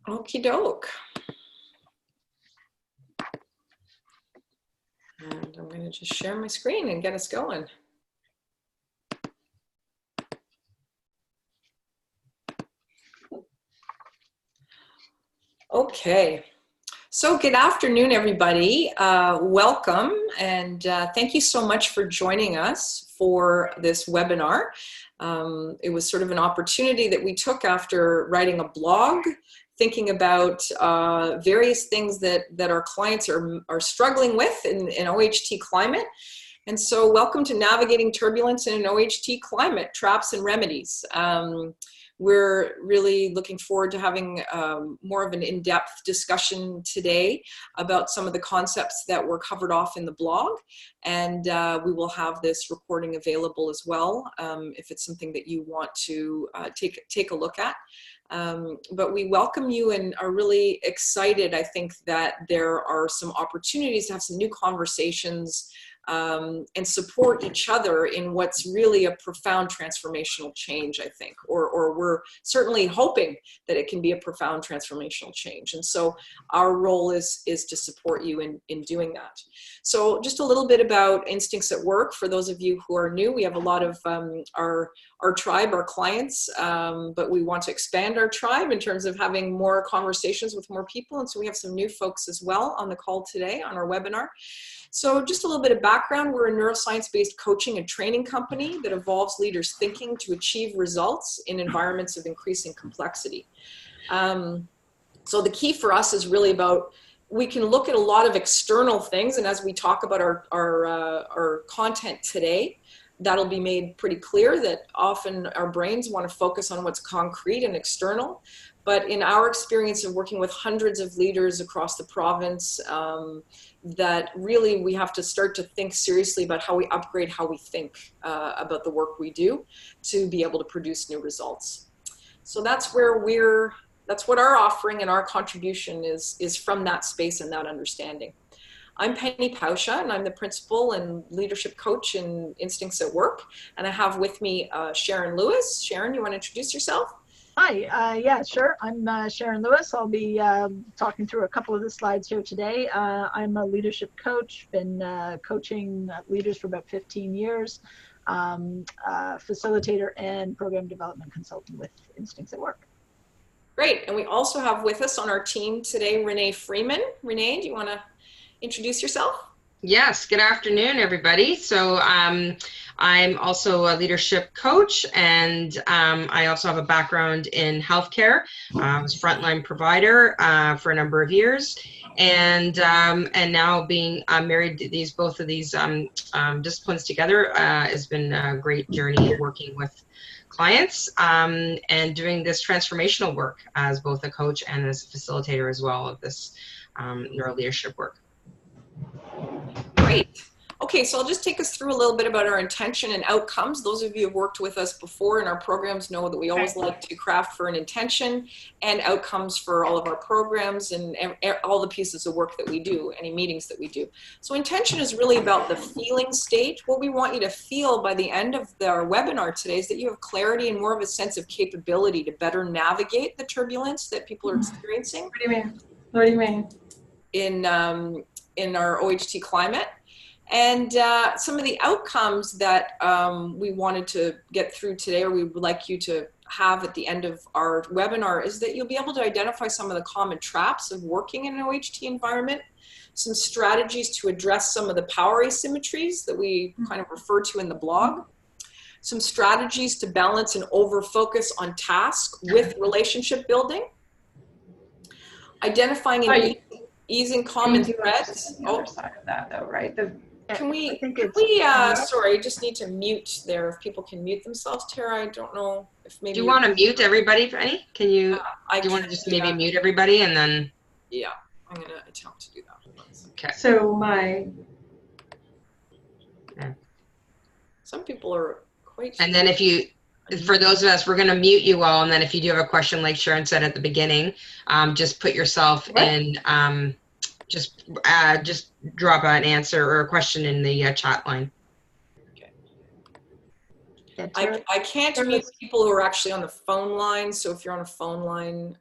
Okie doke. And I'm going to just share my screen and get us going. Okay. So good afternoon, everybody. Welcome, and thank you so much for joining us for this webinar. It was sort of an opportunity that we took after writing a blog, thinking about various things that our clients are struggling with in OHT climate. And so welcome to Navigating Turbulence in an OHT Climate, Traps and Remedies. We're really looking forward to having more of an in-depth discussion today about some of the concepts that were covered off in the blog. And we will have this recording available as well if it's something that you want to take a look at. But we welcome you and are really excited, I think, that there are some opportunities to have some new conversations and support each other in what's really a profound transformational change, I think, or we're certainly hoping that it can be a profound transformational change. And so our role is to support you in doing that. So just a little bit about Instincts at Work for those of you who are new. We have a lot of our tribe, our clients, but we want to expand our tribe in terms of having more conversations with more people. And so we have some new folks as well on the call today on our webinar. So just a little bit of background, we're a neuroscience-based coaching and training company that evolves leaders' thinking to achieve results in environments of increasing complexity. So the key for us is really about, we can look at a lot of external things, and as we talk about our content today, that'll be made pretty clear that often our brains want to focus on what's concrete and external. But in our experience of working with hundreds of leaders across the province, that really we have to start to think seriously about how we upgrade how we think about the work we do to be able to produce new results. So that's where that's what our offering and our contribution is from that space and that understanding. I'm Penny Pausha, and I'm the principal and leadership coach in Instincts at Work. And I have with me Sharon Lewis. Sharon, you want to introduce yourself? Hi, yeah, sure. I'm Sharon Lewis. I'll be talking through a couple of the slides here today. I'm a leadership coach, been coaching leaders for about 15 years, facilitator and program development consultant with Instincts at Work. Great. And we also have with us on our team today, Renee Freeman. Renee, do you want to introduce yourself? Yes, good afternoon, everybody. So I'm also a leadership coach, and I also have a background in healthcare. I was a frontline provider for a number of years, and now being married to both of these disciplines together has been a great journey working with clients and doing this transformational work as both a coach and as a facilitator as well of this neuro leadership work. Great. Okay, so I'll just take us through a little bit about our intention and outcomes. Those of you who have worked with us before in our programs know that we always like to craft for an intention and outcomes for all of our programs and all the pieces of work that we do, any meetings that we do. So intention is really about the feeling state. What we want you to feel by the end of our webinar today is that you have clarity and more of a sense of capability to better navigate the turbulence that people are experiencing. What do you mean? What do you mean? In our OHT climate. And some of the outcomes that we wanted to get through today, or we would like you to have at the end of our webinar, is that you'll be able to identify some of the common traps of working in an OHT environment, some strategies to address some of the power asymmetries that we kind of refer to in the blog, some strategies to balance and over-focus on task with relationship building, identifying and easing common threads. The other side of that, though, right? Sorry, I just need to mute there. If people can mute themselves, Tara, I don't know if maybe. Do you want to mute everybody, Penny? Can you? Do you want to just maybe mute everybody and then? Yeah, I'm gonna attempt to do that. Okay. So some people are quite. And then if you, for those of us, we're going to mute you all, and then if you do have a question, like Sharon said at the beginning, just put yourself in. Just drop an answer or a question in the chat line. Okay. Yeah, Tara, I can't Tara, mute people who are actually on the phone line. So if you're on a phone line,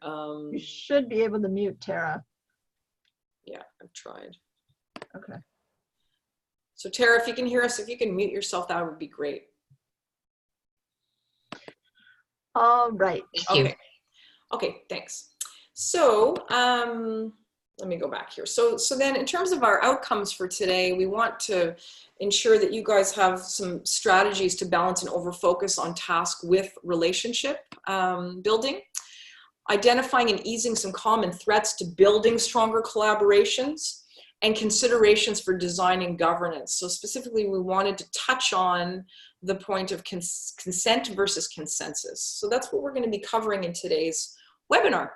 you should be able to mute Tara. yeah, I've tried. Okay. So Tara, if you can hear us, if you can mute yourself, that would be great. All right. Thank you. Okay. Okay, thanks. So let me go back here. So then in terms of our outcomes for today, we want to ensure that you guys have some strategies to balance and over-focus on task with relationship building, identifying and easing some common threats to building stronger collaborations, and considerations for designing governance. So specifically, we wanted to touch on the point of consent versus consensus. So that's what we're going to be covering in today's webinar.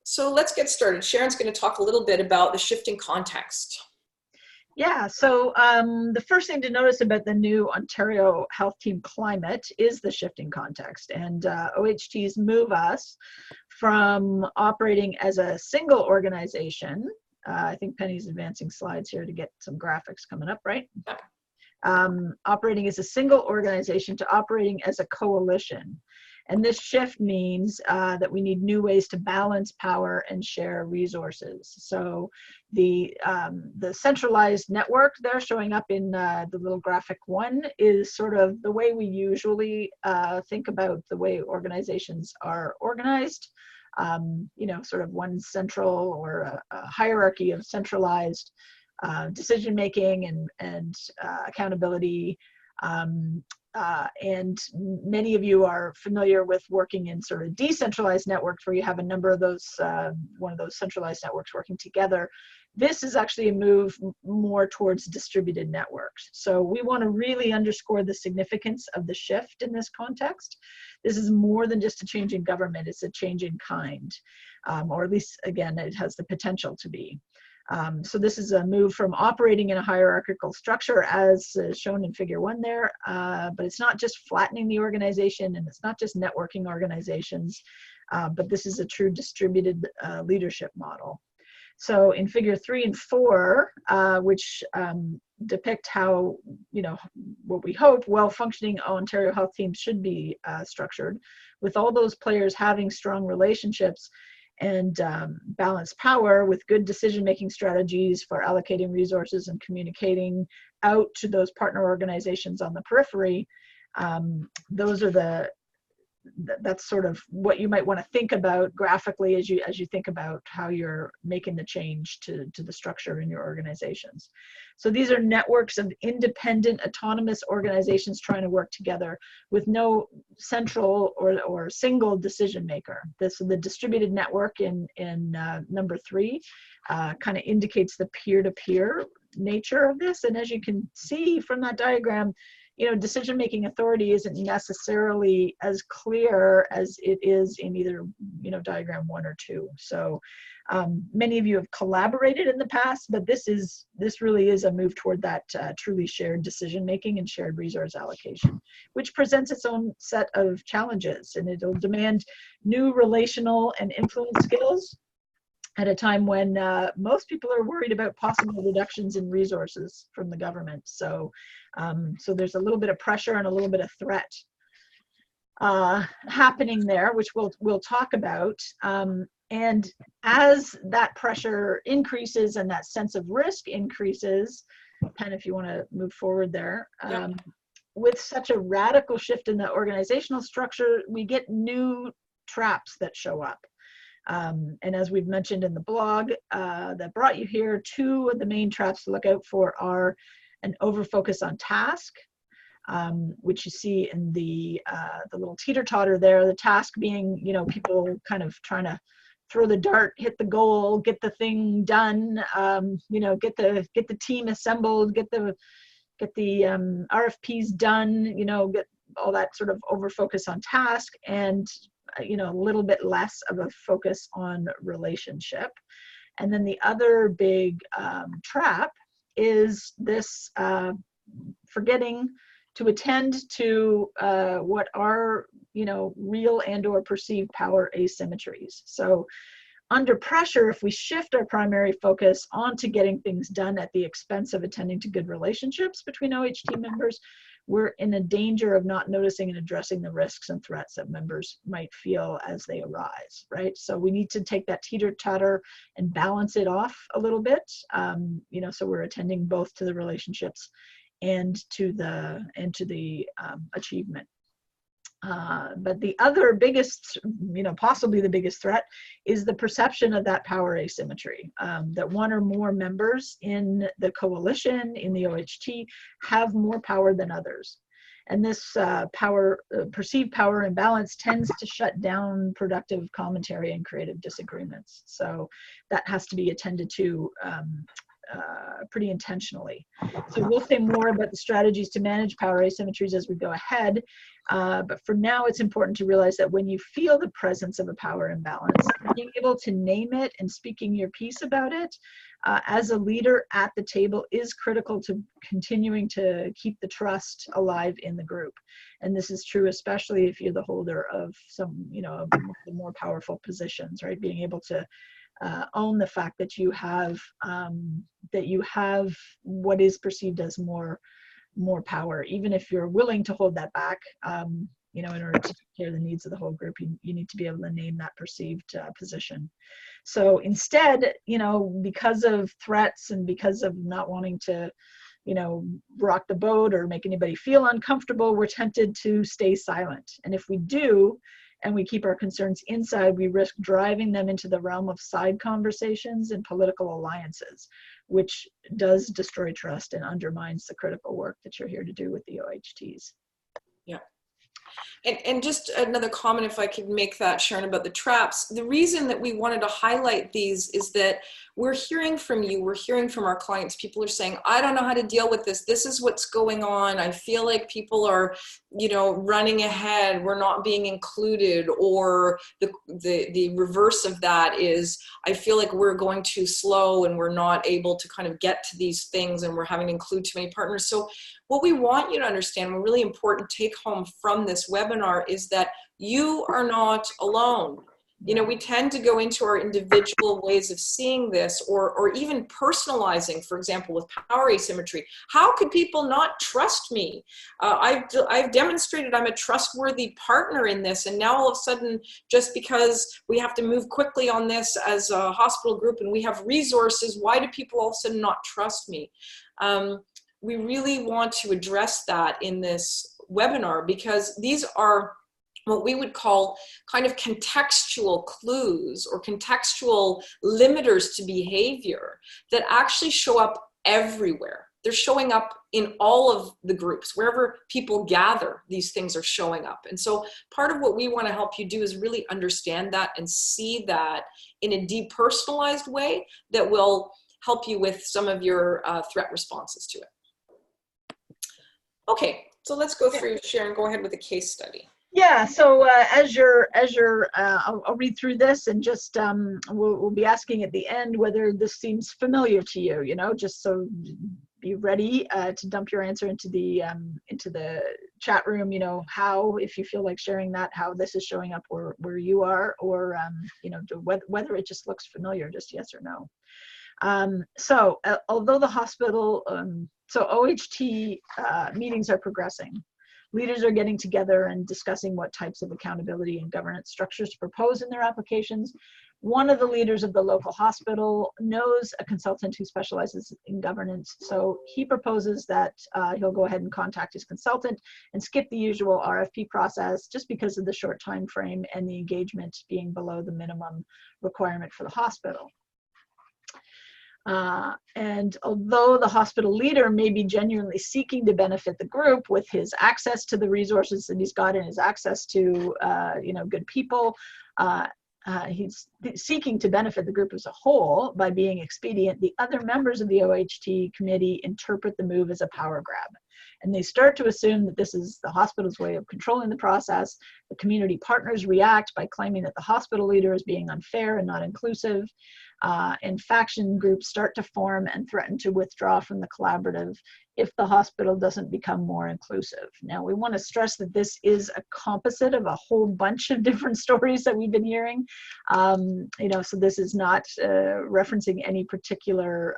So let's get started. Sharon's going to talk a little bit about the shifting context. Yeah, so the first thing to notice about the new Ontario Health Team climate is the shifting context. And OHTs move us from operating as a single organization. I think Penny's advancing slides here to get some graphics coming up, right? Yeah. Operating as a single organization to operating as a coalition. And this shift means that we need new ways to balance power and share resources. So the centralized network there showing up in the little graphic 1 is sort of the way we usually think about the way organizations are organized. You know, sort of one central or a hierarchy of centralized decision-making and accountability. And many of you are familiar with working in sort of decentralized networks where you have a number of those, one of those centralized networks working together. This is actually a move more towards distributed networks. So we want to really underscore the significance of the shift in this context. This is more than just a change in government, it's a change in kind, or at least, again, it has the potential to be. So this is a move from operating in a hierarchical structure as shown in figure 1 there, but it's not just flattening the organization and it's not just networking organizations, but this is a true distributed leadership model. So in figure 3 and 4, which depict how, you know, what we hope well-functioning Ontario Health Teams should be structured, with all those players having strong relationships and balanced power with good decision-making strategies for allocating resources and communicating out to those partner organizations on the periphery. Those are that's sort of what you might want to think about graphically as you think about how you're making the change to the structure in your organizations. So these are networks of independent, autonomous organizations trying to work together with no central or single decision maker. The distributed network in number 3 kind of indicates the peer-to-peer nature of this. And as you can see from that diagram, you know, decision-making authority isn't necessarily as clear as it is in either, you know, diagram 1 or 2. So many of you have collaborated in the past, but this really is a move toward that truly shared decision-making and shared resource allocation, which presents its own set of challenges, and it'll demand new relational and influence skills at a time when most people are worried about possible reductions in resources from the government. So, so there's a little bit of pressure and a little bit of threat happening there, which we'll talk about. And as that pressure increases and that sense of risk increases, Pen, if you want to move forward there, Yeah. with such a radical shift in the organizational structure, we get new traps that show up. And as we've mentioned in the blog that brought you here, 2 of the main traps to look out for are an over-focus on task, which you see in the little teeter-totter there, the task being, you know, people kind of trying to throw the dart, hit the goal, get the thing done, you know, get the team assembled, get the RFPs done, you know, get all that sort of over-focus on task, and you know, a little bit less of a focus on relationship. And then the other big trap is this forgetting to attend to what are, you know, real and or perceived power asymmetries. So Under pressure, if we shift our primary focus onto getting things done at the expense of attending to good relationships between OHT members, we're in a danger of not noticing and addressing the risks and threats that members might feel as they arise, right? So we need to take that teeter-totter and balance it off a little bit, you know, so we're attending both to the relationships and to the achievement. But the other biggest, you know, possibly the biggest threat is the perception of that power asymmetry, that one or more members in the coalition, in the OHT, have more power than others. And this perceived power imbalance tends to shut down productive commentary and creative disagreements. So that has to be attended to pretty intentionally. So we'll say more about the strategies to manage power asymmetries as we go ahead. But for now, it's important to realize that when you feel the presence of a power imbalance, being able to name it and speaking your piece about it as a leader at the table is critical to continuing to keep the trust alive in the group. And this is true especially if you're the holder of some, you know, of the more powerful positions, right? Being able to own the fact that you have what is perceived as more power, even if you're willing to hold that back. You know, in order to take care of the needs of the whole group, you need to be able to name that perceived position. So instead, you know, because of threats and because of not wanting to, you know, rock the boat or make anybody feel uncomfortable, we're tempted to stay silent. And if we do, and we keep our concerns inside, we risk driving them into the realm of side conversations and political alliances, which does destroy trust and undermines the critical work that you're here to do with the OHTs. Yeah. And just another comment, if I could make that, Sharon, about the traps. The reason that we wanted to highlight these is that we're hearing from you, we're hearing from our clients. People are saying, I don't know how to deal with this. This is what's going on. I feel like people are, you know, running ahead. We're not being included. Or the reverse of that is, I feel like we're going too slow and we're not able to kind of get to these things and we're having to include too many partners. So what we want you to understand, a really important take home from this webinar, is that you are not alone. You know, we tend to go into our individual ways of seeing this, or even personalizing, for example, with power asymmetry. How could people not trust me? I've demonstrated I'm a trustworthy partner in this, and now all of a sudden, just because we have to move quickly on this as a hospital group and we have resources, why do people all of a sudden not trust me? We really want to address that in this webinar, because these are what we would call kind of contextual clues or contextual limiters to behavior that actually show up everywhere. They're showing up in all of the groups. Wherever people gather, these things are showing up. And so part of what we want to help you do is really understand that and see that in a depersonalized way that will help you with some of your threat responses to it. Okay, so let's go through, Sharon, go ahead with the case study. Yeah, so I'll read through this and just we'll be asking at the end whether this seems familiar to you, you know, just so be ready to dump your answer into the chat room, you know, how, if you feel like sharing that, how this is showing up where you are, or, you know, whether it just looks familiar, just yes or no. So although the hospital, so OHT meetings are progressing. Leaders are getting together and discussing what types of accountability and governance structures to propose in their applications. One of the leaders of the local hospital knows a consultant who specializes in governance, so he proposes that he'll go ahead and contact his consultant and skip the usual RFP process just because of the short time frame and the engagement being below the minimum requirement for the hospital. And although the hospital leader may be genuinely seeking to benefit the group with his access to the resources that he's got and his access to, you know, good people, he's seeking to benefit the group as a whole by being expedient. The other members of the OHT committee interpret the move as a power grab. And they start to assume that this is the hospital's way of controlling the process. The community partners react by claiming that the hospital leader is being unfair and not inclusive. And faction groups start to form and threaten to withdraw from the collaborative if the hospital doesn't become more inclusive. Now, we want to stress that this is a composite of a whole bunch of different stories that we've been hearing. So this is not referencing any particular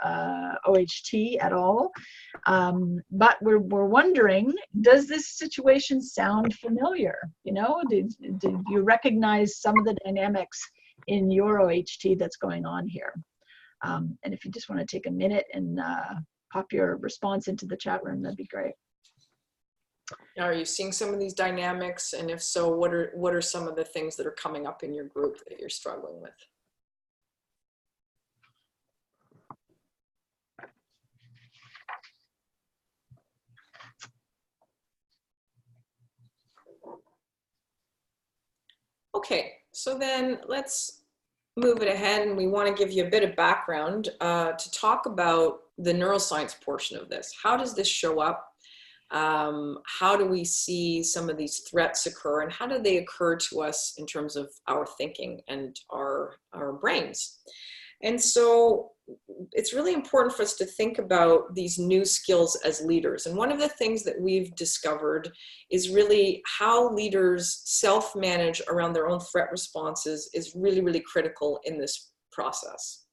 OHT at all. But we're wondering, does this situation sound familiar? Did you recognize some of the dynamics in your OHT that's going on here? And if you just want to take a minute and pop your response into the chat room, that'd be great. Are you seeing some of these dynamics? And if so, what are some of the things that are coming up in your group that you're struggling with? Okay, so then let's move it ahead, and we want to give you a bit of background to talk about the neuroscience portion of this. How does this show up? How do we see some of these threats occur, and how do they occur to us in terms of our thinking and our brains? And so it's really important for us to think about these new skills as leaders. And one of the things that we've discovered is really how leaders self-manage around their own threat responses is really, really critical in this process.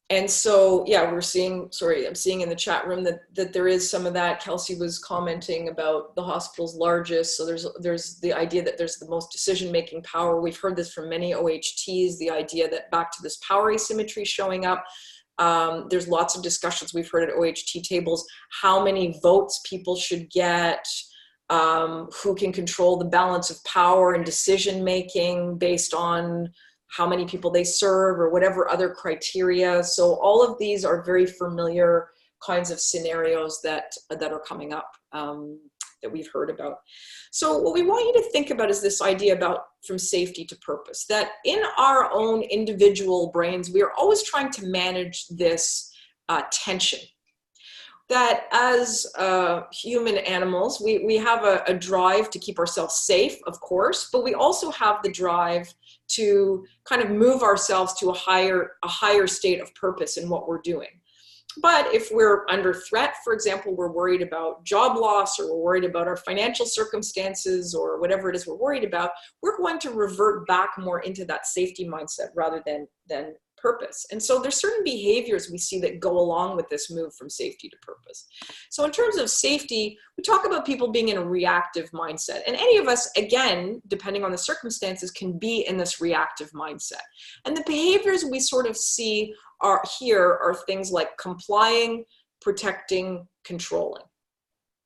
And so, yeah, I'm seeing in the chat room that there is some of that. Kelsey was commenting about the hospital's largest. So there's the idea that there's the most decision-making power. We've heard this from many OHTs, the idea that back to this power asymmetry showing up. There's lots of discussions we've heard at OHT tables, how many votes people should get, who can control the balance of power and decision-making based on how many people they serve or whatever other criteria. So all of these are very familiar kinds of scenarios that are coming up that we've heard about. So what we want you to think about is this idea about from safety to purpose, that in our own individual brains, we are always trying to manage this tension. That as human animals, we have a drive to keep ourselves safe, of course, but we also have the drive to kind of move ourselves to a higher state of purpose in what we're doing. But if we're under threat, for example, we're worried about job loss, or we're worried about our financial circumstances, or whatever it is we're worried about, we're going to revert back more into that safety mindset rather than purpose. And so there's certain behaviors we see that go along with this move from safety to purpose. So in terms of safety, we talk about people being in a reactive mindset. And any of us, again, depending on the circumstances, can be in this reactive mindset. And the behaviors we sort of see are things like complying, protecting, controlling.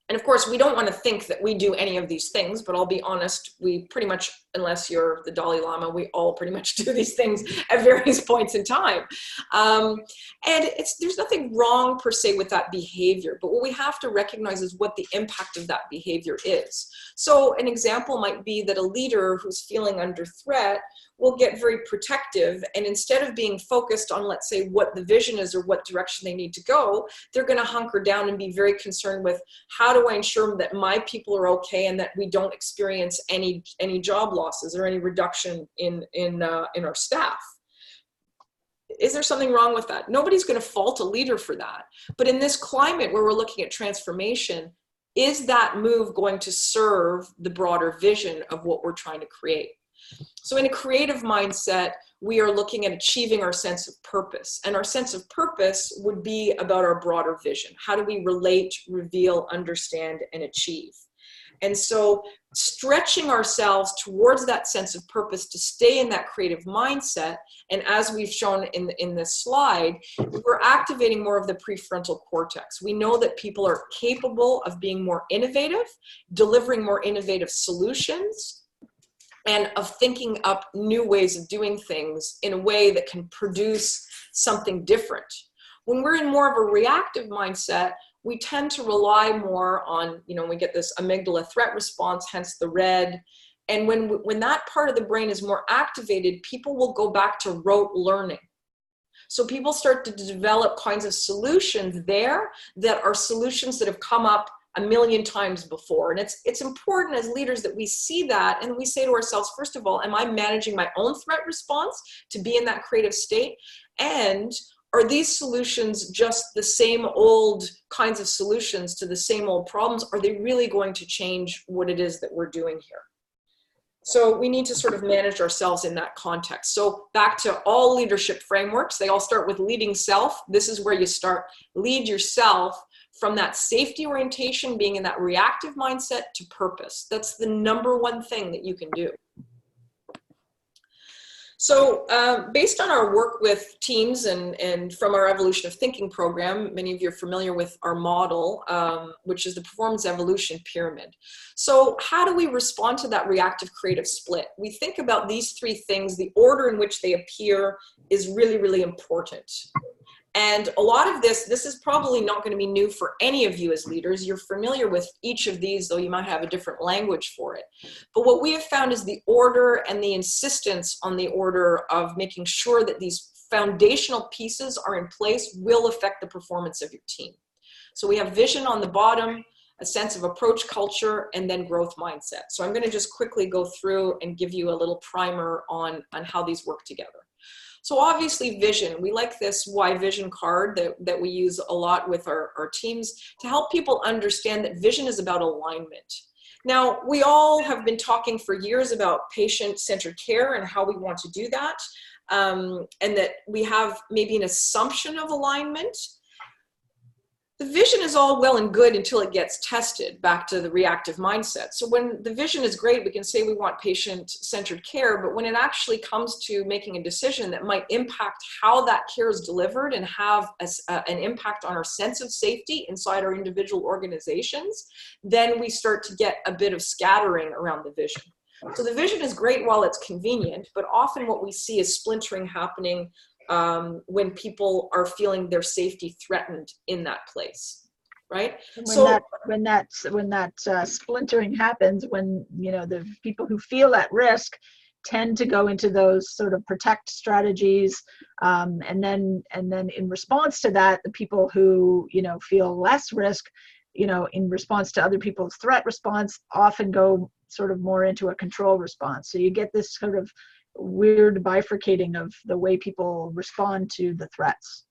And of course, we don't want to think that we do any of these things, but I'll be honest, we pretty much, unless you're the Dalai Lama, we all pretty much do these things at various points in time. And there's nothing wrong per se with that behavior, but what we have to recognize is what the impact of that behavior is. So an example might be that a leader who's feeling under threat will get very protective, and instead of being focused on, let's say, what the vision is or what direction they need to go, they're going to hunker down and be very concerned with, how do I ensure that my people are okay and that we don't experience any job losses or any reduction in our staff? Is there something wrong with that? Nobody's going to fault a leader for that. But in this climate where we're looking at transformation, is that move going to serve the broader vision of what we're trying to create? So in a creative mindset, we are looking at achieving our sense of purpose. And our sense of purpose would be about our broader vision. How do we relate, reveal, understand, and achieve? And so stretching ourselves towards that sense of purpose to stay in that creative mindset, and as we've shown in this slide, we're activating more of the prefrontal cortex. We know that people are capable of being more innovative, delivering more innovative solutions, and of thinking up new ways of doing things in a way that can produce something different. When we're in more of a reactive mindset, we tend to rely more on, we get this amygdala threat response, hence the red. And when that part of the brain is more activated, people will go back to rote learning. So people start to develop kinds of solutions there that are solutions that have come up a million times before. And it's important as leaders that we see that and we say to ourselves, first of all, am I managing my own threat response to be in that creative state? And are these solutions just the same old kinds of solutions to the same old problems? Are they really going to change what it is that we're doing here? So we need to sort of manage ourselves in that context. So back to all leadership frameworks, they all start with leading self. This is where you start. Lead yourself from that safety orientation, being in that reactive mindset, to purpose. That's the number one thing that you can do. So based on our work with teams and from our Evolution of Thinking program, many of you are familiar with our model, which is the Performance Evolution Pyramid. So how do we respond to that reactive creative split? We think about these three things. The order in which they appear is really, really important. And a lot of this is probably not going to be new for any of you as leaders. You're familiar with each of these, though you might have a different language for it. But what we have found is the order and the insistence on the order of making sure that these foundational pieces are in place will affect the performance of your team. So we have vision on the bottom, a sense of approach culture, and then growth mindset. So I'm going to just quickly go through and give you a little primer on how these work together. So obviously vision, we like this why vision card that we use a lot with our teams to help people understand that vision is about alignment. Now, we all have been talking for years about patient-centered care and how we want to do that, and that we have maybe an assumption of alignment. The vision is all well and good until it gets tested, back to the reactive mindset. So when the vision is great, we can say we want patient-centered care, but when it actually comes to making a decision that might impact how that care is delivered and have an impact on our sense of safety inside our individual organizations, then we start to get a bit of scattering around the vision. So the vision is great while it's convenient, but often what we see is splintering happening when people are feeling their safety threatened in that place, right? When that splintering happens, when the people who feel at risk tend to go into those sort of protect strategies, and then in response to that, the people who feel less risk, in response to other people's threat response, often go sort of more into a control response. So you get this sort of weird bifurcating of the way people respond to the threats.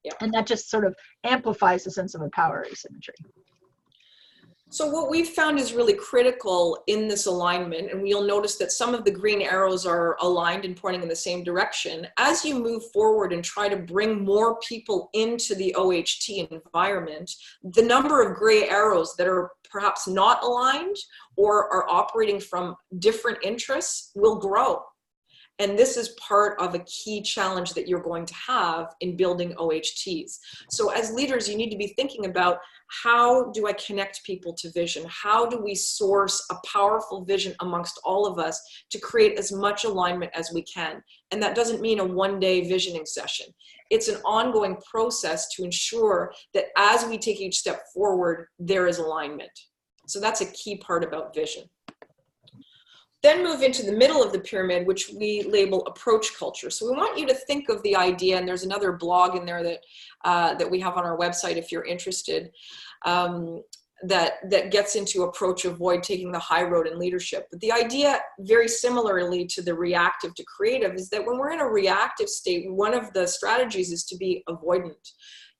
Yeah. And that just sort of amplifies the sense of a power asymmetry. So what we've found is really critical in this alignment, and you'll notice that some of the green arrows are aligned and pointing in the same direction. As you move forward and try to bring more people into the OHT environment, the number of gray arrows that are perhaps not aligned or are operating from different interests will grow. And this is part of a key challenge that you're going to have in building OHTs. So as leaders, you need to be thinking about, how do I connect people to vision? How do we source a powerful vision amongst all of us to create as much alignment as we can? And that doesn't mean a one-day visioning session. It's an ongoing process to ensure that as we take each step forward, there is alignment. So that's a key part about vision. Then move into the middle of the pyramid, which we label approach culture. So we want you to think of the idea, and there's another blog in there that we have on our website if you're interested, that gets into approach, avoid taking the high road in leadership. But the idea, very similarly to the reactive to creative, is that when we're in a reactive state, one of the strategies is to be avoidant.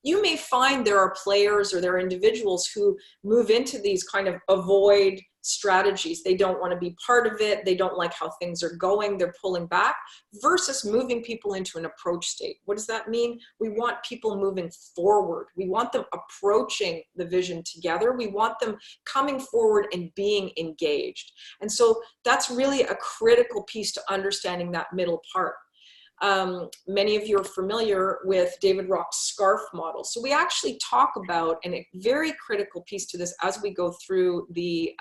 You may find there are players or there are individuals who move into these kind of avoid strategies. They don't want to be part of it. They don't like how things are going. They're pulling back, versus moving people into an approach state. What does that mean? We want people moving forward. We want them approaching the vision together. We want them coming forward and being engaged. And so that's really a critical piece to understanding that middle part. Many of you are familiar with David Rock's SCARF model. So we actually talk about, and a very critical piece to this as we go through the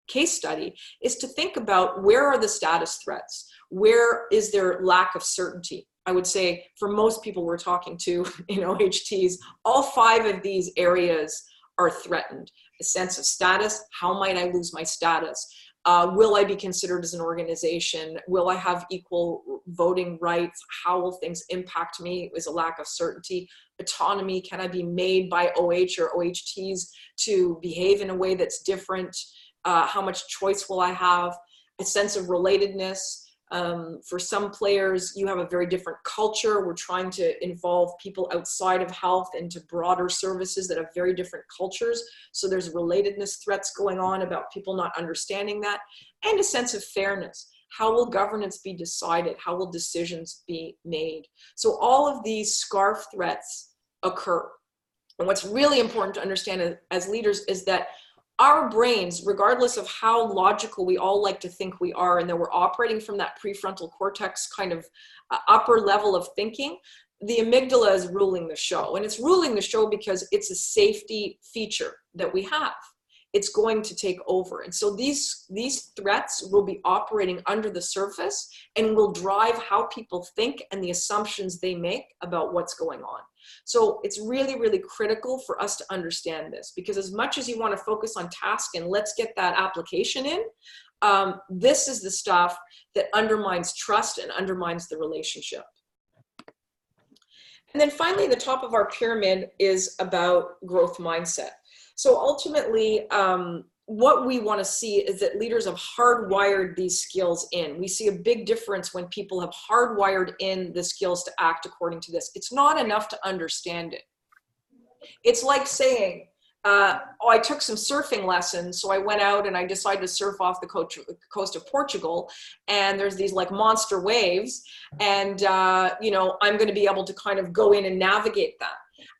case study, is to think about, where are the status threats? Where is there lack of certainty? I would say for most people we're talking to in OHTs, all 5 of these areas are threatened. A sense of status, how might I lose my status? Will I be considered as an organization? Will I have equal voting rights? How will things impact me? Is a lack of certainty. Autonomy, can I be made by OH or OHTs to behave in a way that's different? How much choice will I have? A sense of relatedness. For some players, you have a very different culture. We're trying to involve people outside of health into broader services that have very different cultures. So there's relatedness threats going on about people not understanding that, and a sense of fairness. How will governance be decided? How will decisions be made? So all of these scarf threats occur. And what's really important to understand as leaders is that our brains, regardless of how logical we all like to think we are, and that we're operating from that prefrontal cortex kind of upper level of thinking, the amygdala is ruling the show. And it's ruling the show because it's a safety feature that we have. It's going to take over. And so these threats will be operating under the surface and will drive how people think and the assumptions they make about what's going on. So it's really, really critical for us to understand this, because as much as you want to focus on task and let's get that application in, this is the stuff that undermines trust and undermines the relationship. And then finally, the top of our pyramid is about growth mindset. So ultimately, what we want to see is that leaders have hardwired these skills in. We see a big difference when people have hardwired in the skills to act according to this. It's not enough to understand it. It's like saying, oh, I took some surfing lessons, so I went out and I decided to surf off the coast of Portugal, and there's these like monster waves, and you know, I'm going to be able to kind of go in and navigate that.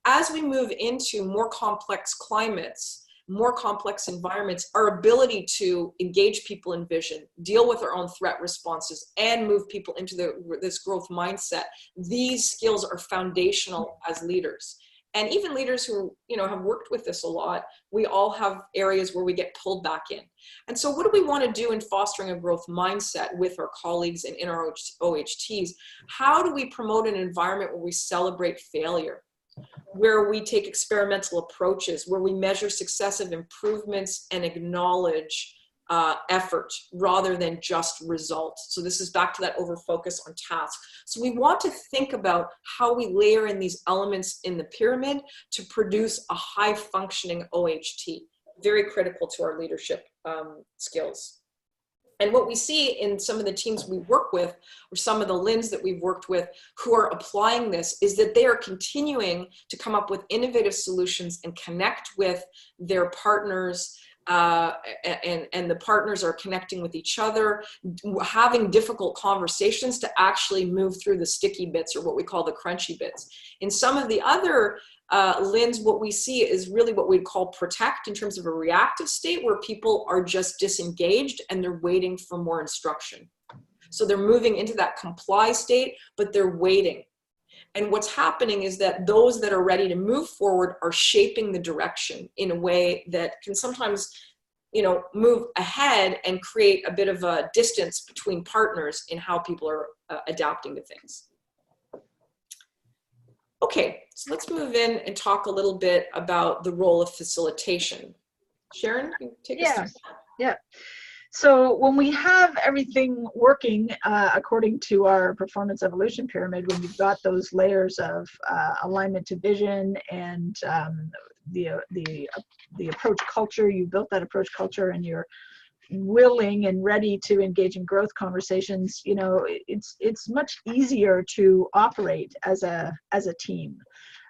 As we move into more complex climates, more complex environments, our ability to engage people in vision, deal with our own threat responses, and move people into this growth mindset, these skills are foundational as leaders. And even leaders who, you know, have worked with this a lot, we all have areas where we get pulled back in. And so what do we want to do in fostering a growth mindset with our colleagues and in our OHTs? How do we promote an environment where we celebrate failure, where we take experimental approaches, where we measure successive improvements and acknowledge effort rather than just results? So this is back to that over focus on task. So we want to think about how we layer in these elements in the pyramid to produce a high functioning OHT, very critical to our leadership skills. And what we see in some of the teams we work with, or some of the LINs that we've worked with who are applying this, is that they are continuing to come up with innovative solutions and connect with their partners, and the partners are connecting with each other, having difficult conversations to actually move through the sticky bits, or what we call the crunchy bits. In some of the other LINs, what we see is really what we'd call protect, in terms of a reactive state where people are just disengaged and they're waiting for more instruction. So they're moving into that comply state, but they're waiting. And what's happening is that those that are ready to move forward are shaping the direction in a way that can sometimes, you know, move ahead and create a bit of a distance between partners in how people are adapting to things. Okay, so let's move in and talk a little bit about the role of facilitation. Sharon, can you take us through that? Yeah. So when we have everything working according to our performance evolution pyramid, when you've got those layers of alignment to vision and the approach culture, you built that approach culture, and you're willing and ready to engage in growth conversations, you know, it's much easier to operate as a team.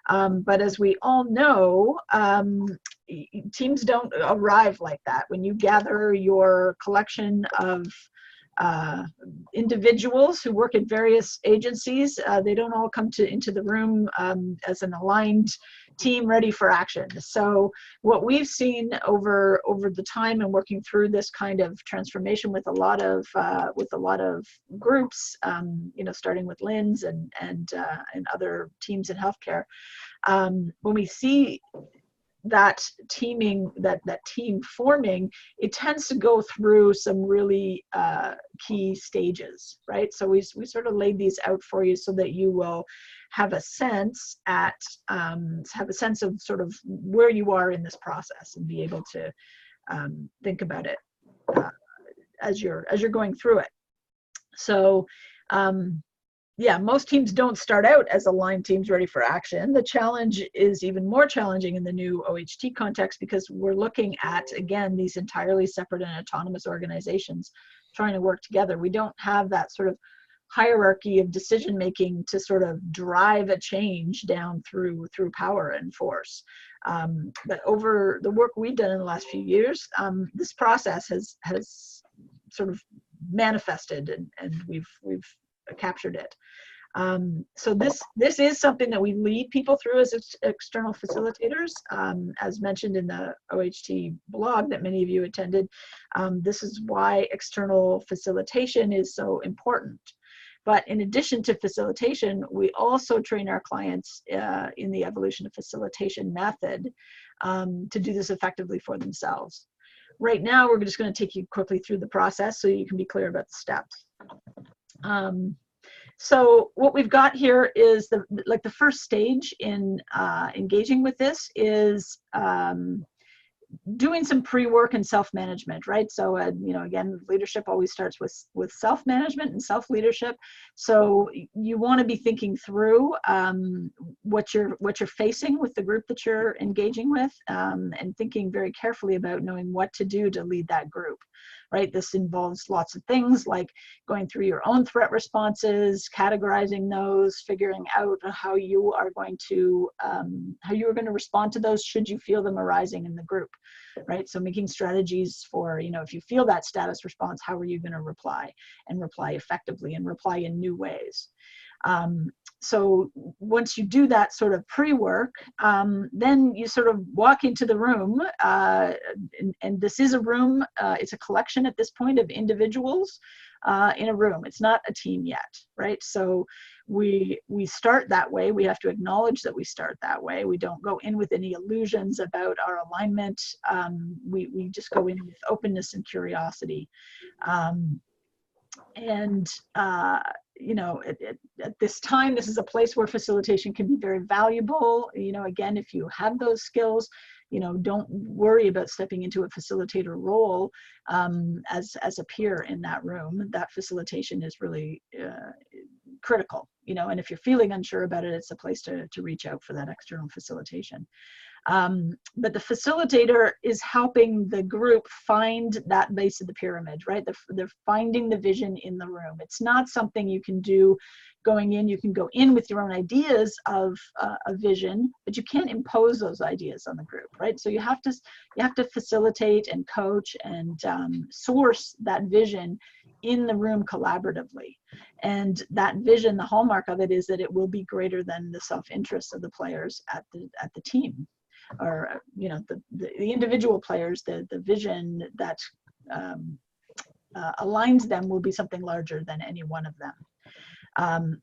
But as we all know, teams don't arrive like that. When you gather your collection of individuals who work at various agencies, they don't all come into the room as an aligned team ready for action. So what we've seen over the time and working through this kind of transformation with a lot of groups, you know, starting with LINs and other teams in healthcare, when we see that teaming, that team forming, it tends to go through some really key stages, right? So we sort of laid these out for you so that you will have a sense of sort of where you are in this process and be able to think about it as you're going through it. So yeah, most teams don't start out as aligned teams ready for action. The challenge is even more challenging in the new OHT context because we're looking at, again, these entirely separate and autonomous organizations trying to work together. We don't have that sort of hierarchy of decision making to sort of drive a change down through power and force. But over the work we've done in the last few years, this process has sort of manifested, and we've captured it. So this is something that we lead people through as external facilitators. As mentioned in the OHT blog that many of you attended, this is why external facilitation is so important. But in addition to facilitation, we also train our clients in the evolution of facilitation method to do this effectively for themselves. Right now, we're just going to take you quickly through the process so you can be clear about the steps. So what we've got here is the first stage in engaging with this is doing some pre-work and self-management, right? So, you know, again, leadership always starts with self-management and self-leadership. So you want to be thinking through what you're facing with the group that you're engaging with, and thinking very carefully about knowing what to do to lead that group, right? This involves lots of things like going through your own threat responses, categorizing those, figuring out how you are going to respond to those should you feel them arising in the group, right? So making strategies for, you know, if you feel that status response, how are you going to reply, and reply effectively and reply in new ways. So once you do that sort of pre-work, then you sort of walk into the room, and this is a room, it's a collection at this point of individuals in a room. It's not a team yet, right? So we start that way. We have to acknowledge that we start that way. We don't go in with any illusions about our alignment. We just go in with openness and curiosity. You know, at this time, this is a place where facilitation can be very valuable. You know, again, if you have those skills, you know, don't worry about stepping into a facilitator role as a peer in that room. That facilitation is really critical, you know, and if you're feeling unsure about it, it's a place to reach out for that external facilitation. But the facilitator is helping the group find that base of the pyramid, right? They're finding the vision in the room. It's not something you can do going in. You can go in with your own ideas of a vision, but you can't impose those ideas on the group, right? So you have to facilitate and coach and source that vision in the room collaboratively. And that vision, the hallmark of it is that it will be greater than the self-interest of the players at the team, or, you know, the individual players. The vision that aligns them will be something larger than any one of them.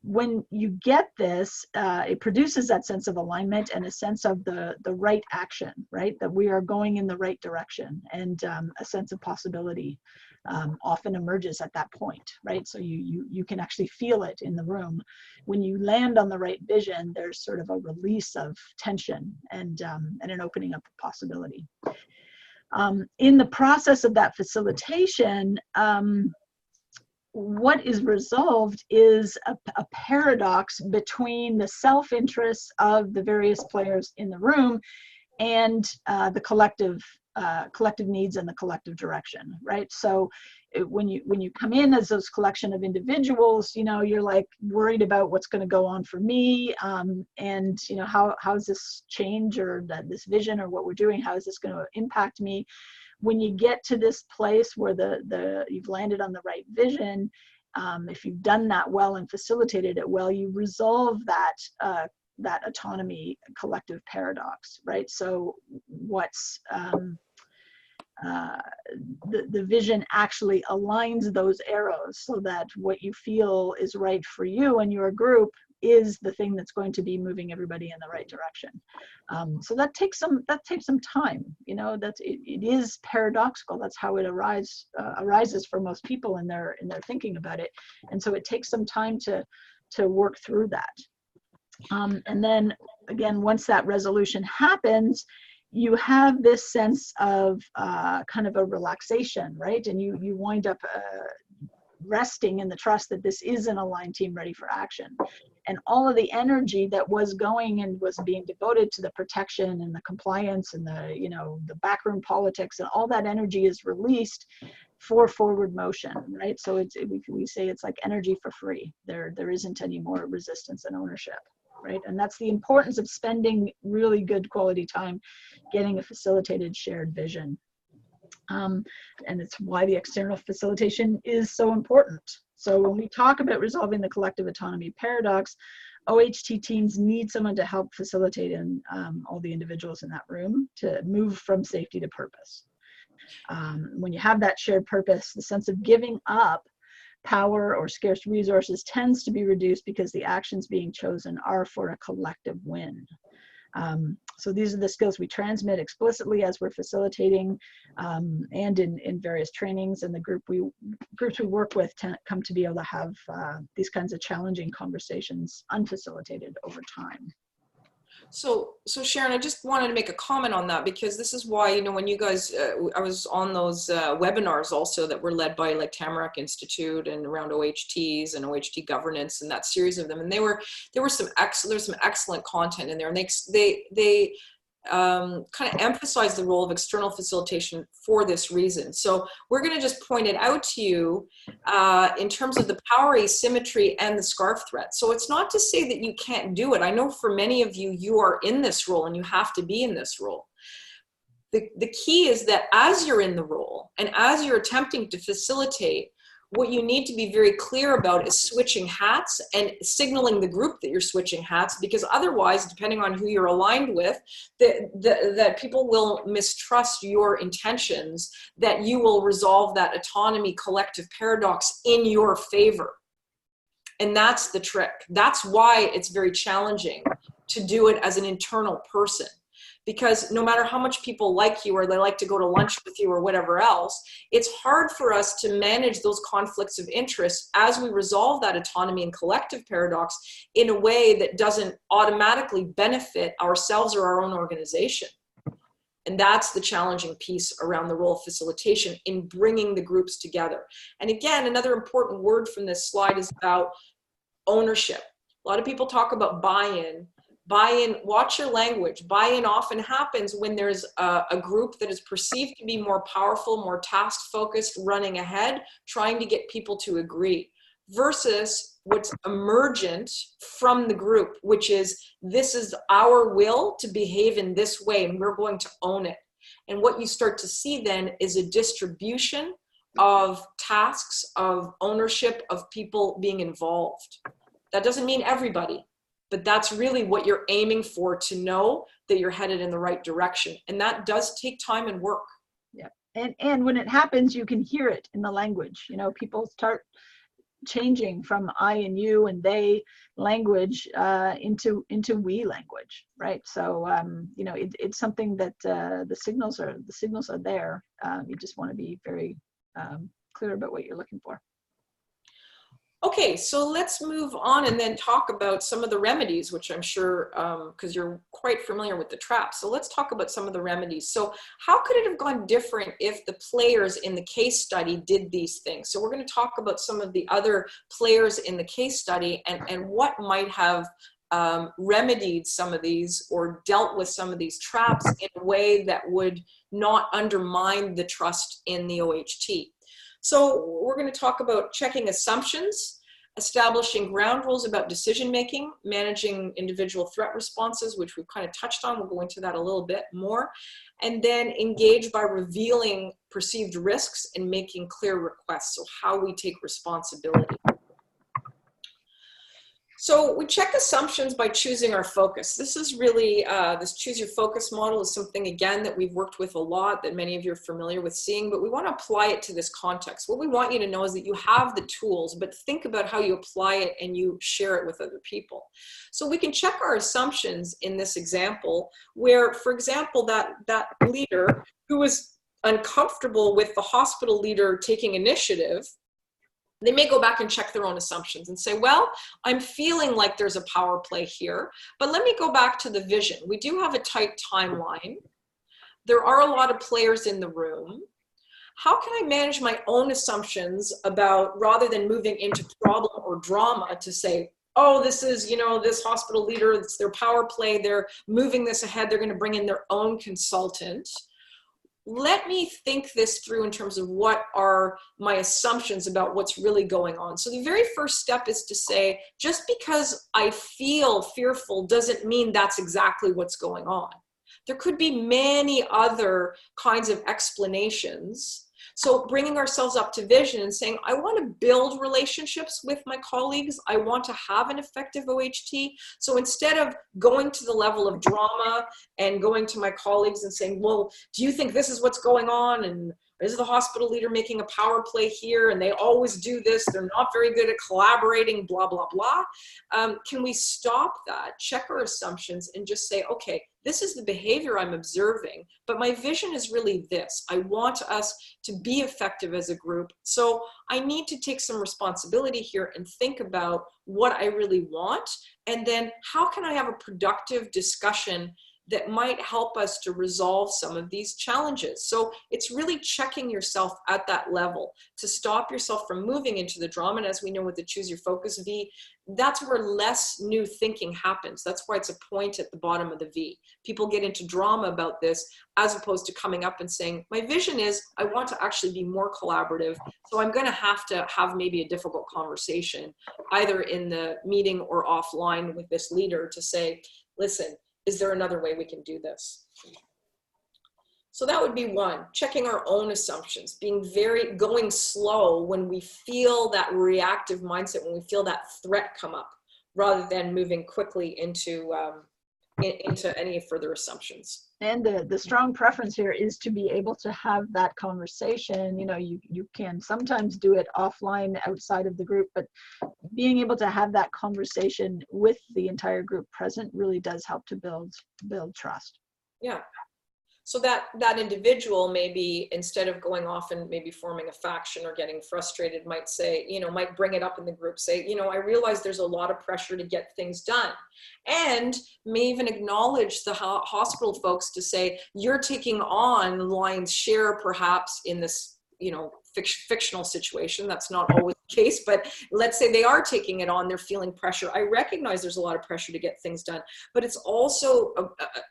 When you get this, it produces that sense of alignment and a sense of the right action, right? That we are going in the right direction, and a sense of possibility often emerges at that point, right? So you can actually feel it in the room. When you land on the right vision, there's sort of a release of tension and an opening up of possibility. In the process of that facilitation, what is resolved is a paradox between the self-interest of the various players in the room and the collective needs and the collective direction, right? So when you come in as those collection of individuals, you know, you're like worried about what's going to go on for me, and you know, how's this change, or this vision, or what we're doing, how is this going to impact me? When you get to this place where you've landed on the right vision, if you've done that well and facilitated it well, you resolve that autonomy collective paradox, right? So what's the vision actually aligns those arrows so that what you feel is right for you and your group is the thing that's going to be moving everybody in the right direction. So that takes some time, you know. It is paradoxical. That's how it arises for most people in their thinking about it, and so it takes some time to work through that. And then again, once that resolution happens, you have this sense of kind of a relaxation, right? And you wind up resting in the trust that this is an aligned team ready for action. And all of the energy that was going and was being devoted to the protection and the compliance and the, you know, the backroom politics, and all that energy is released for forward motion, right? So it's, we say it's like energy for free. There isn't any more resistance and ownership, right? And that's the importance of spending really good quality time getting a facilitated shared vision. And it's why the external facilitation is so important. So when we talk about resolving the collective autonomy paradox, OHT teams need someone to help facilitate all the individuals in that room to move from safety to purpose. When you have that shared purpose, the sense of giving up power or scarce resources tends to be reduced because the actions being chosen are for a collective win. So these are the skills we transmit explicitly as we're facilitating, and in various trainings, and the groups we work with come to be able to have these kinds of challenging conversations unfacilitated over time. So Sharon, I just wanted to make a comment on that, because this is why, you know, when you guys, I was on those webinars also that were led by like Tamarack Institute and around OHTs and OHT governance and that series of them, and there was some excellent content in there, and they kind of emphasize the role of external facilitation for this reason. So we're going to just point it out to you in terms of the power asymmetry and the scarf threat. So it's not to say that you can't do it. I know for many of you, you are in this role and you have to be in this role. The key is that as you're in the role and as you're attempting to facilitate, what you need to be very clear about is switching hats and signaling the group that you're switching hats, because otherwise, depending on who you're aligned with, that people will mistrust your intentions, that you will resolve that autonomy collective paradox in your favor. And that's the trick. That's why it's very challenging to do it as an internal person. Because no matter how much people like you or they like to go to lunch with you or whatever else, it's hard for us to manage those conflicts of interest as we resolve that autonomy and collective paradox in a way that doesn't automatically benefit ourselves or our own organization. And that's the challenging piece around the role of facilitation in bringing the groups together. And again, another important word from this slide is about ownership. A lot of people talk about buy-in. Buy-in, watch your language. Buy-in often happens when there's a group that is perceived to be more powerful, more task-focused, running ahead, trying to get people to agree, versus what's emergent from the group, which is, this is our will to behave in this way, and we're going to own it. And what you start to see then is a distribution of tasks, of ownership, of people being involved. That doesn't mean everybody, but that's really what you're aiming for, to know that you're headed in the right direction. And that does take time and work. Yeah. And when it happens, you can hear it in the language. You know, people start changing from I and you and they language into we language, right? So you know, it's something that the signals are there. You just want to be very clear about what you're looking for. Okay, so let's move on and then talk about some of the remedies, which I'm sure, because you're quite familiar with the trap. So let's talk about some of the remedies. So how could it have gone different if the players in the case study did these things? So we're going to talk about some of the other players in the case study and what might have remedied some of these or dealt with some of these traps in a way that would not undermine the trust in the OHT. So we're going to talk about checking assumptions, establishing ground rules about decision-making, managing individual threat responses, which we've kind of touched on. We'll go into that a little bit more. And then engage by revealing perceived risks and making clear requests. So how we take responsibility. So we check assumptions by choosing our focus. This is really, this choose your focus model is something, again, that we've worked with a lot, that many of you are familiar with seeing, but we want to apply it to this context. What we want you to know is that you have the tools, but think about how you apply it and you share it with other people. So we can check our assumptions in this example where, for example, that leader who was uncomfortable with the hospital leader taking initiative, they may go back and check their own assumptions and say, well, I'm feeling like there's a power play here, but let me go back to the vision. We do have a tight timeline. There are a lot of players in the room. how can I manage my own assumptions about, rather than moving into problem or drama, to say, oh, this is, this hospital leader, it's their power play, they're moving this ahead, they're going to bring in their own consultant. Let me think this through in terms of what are my assumptions about what's really going on. So the very first step is to say, just because I feel fearful doesn't mean that's exactly what's going on. There could be many other kinds of explanations. So bringing ourselves up to vision and saying, I want to build relationships with my colleagues. I want to have an effective OHT. So instead of going to the level of drama and going to my colleagues and saying, well, do you think this is what's going on? And is the hospital leader making a power play here? And they always do this. They're not very good at collaborating, blah, blah, blah. Can we stop that, check our assumptions, and just say, okay, this is the behavior I'm observing, but my vision is really this. I want us to be effective as a group. So I need to take some responsibility here and think about what I really want. And then how can I have a productive discussion that might help us to resolve some of these challenges. So it's really checking yourself at that level to stop yourself from moving into the drama. And as we know with the Choose Your Focus V, that's where less new thinking happens. That's why it's a point at the bottom of the V. People get into drama about this as opposed to coming up and saying, my vision is I want to actually be more collaborative. So I'm going to have maybe a difficult conversation either in the meeting or offline with this leader to say, listen, is there another way we can do this? So that would be one, checking our own assumptions, going slow when we feel that reactive mindset, when we feel that threat come up, rather than moving quickly into any further assumptions. And the strong preference here is to be able to have that conversation. You can sometimes do it offline outside of the group, but being able to have that conversation with the entire group present really does help to build trust. Yeah. So that individual maybe, instead of going off and maybe forming a faction or getting frustrated, might say, might bring it up in the group, say, I realize there's a lot of pressure to get things done. And may even acknowledge the hospital folks to say, you're taking on lion's share perhaps in this, fictional situation. That's not always the case, but let's say they are taking it on, they're feeling pressure. I recognize there's a lot of pressure to get things done, but it's also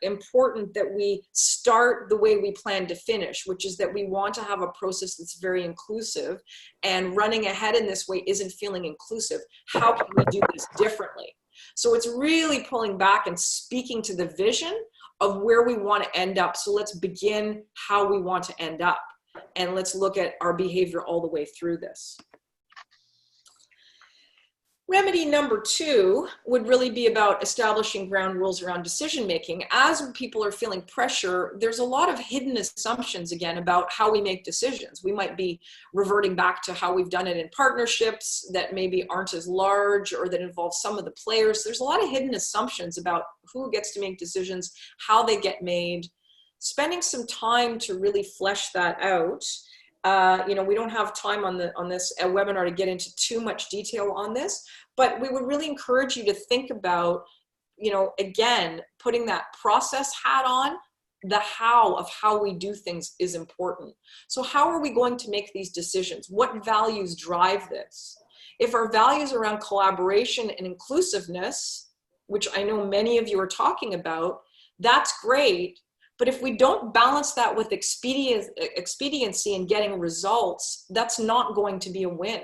important that we start the way we plan to finish, which is that we want to have a process that's very inclusive, and running ahead in this way isn't feeling inclusive. How can we do this differently? So it's really pulling back and speaking to the vision of where we want to end up. So let's begin how we want to end up. And let's look at our behavior all the way through this. Remedy number 2 would really be about establishing ground rules around decision making. As people are feeling pressure, there's a lot of hidden assumptions, again, about how we make decisions. We might be reverting back to how we've done it in partnerships that maybe aren't as large or that involve some of the players. There's a lot of hidden assumptions about who gets to make decisions, how they get made. Spending some time to really flesh that out. We don't have time on this webinar to get into too much detail on this, but we would really encourage you to think about, again, putting that process hat on. The how of how we do things is important. So how are we going to make these decisions? What values drive this? If our values around collaboration and inclusiveness, which I know many of you are talking about, that's great. But if we don't balance that with expediency and getting results, that's not going to be a win.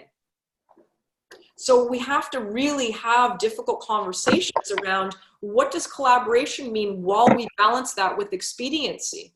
So we have to really have difficult conversations around what does collaboration mean while we balance that with expediency?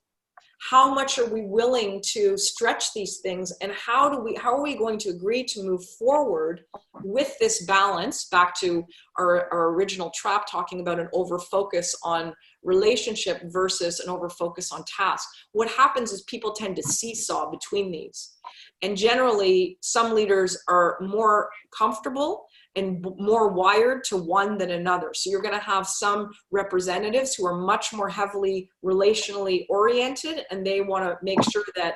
How much are we willing to stretch these things, and how are we going to agree to move forward with this balance? Back to our original trap, talking about an over-focus on relationship versus an over-focus on task. What happens is people tend to seesaw between these. And generally, some leaders are more comfortable and more wired to one than another. So you're going to have some representatives who are much more heavily relationally oriented, and they want to make sure that,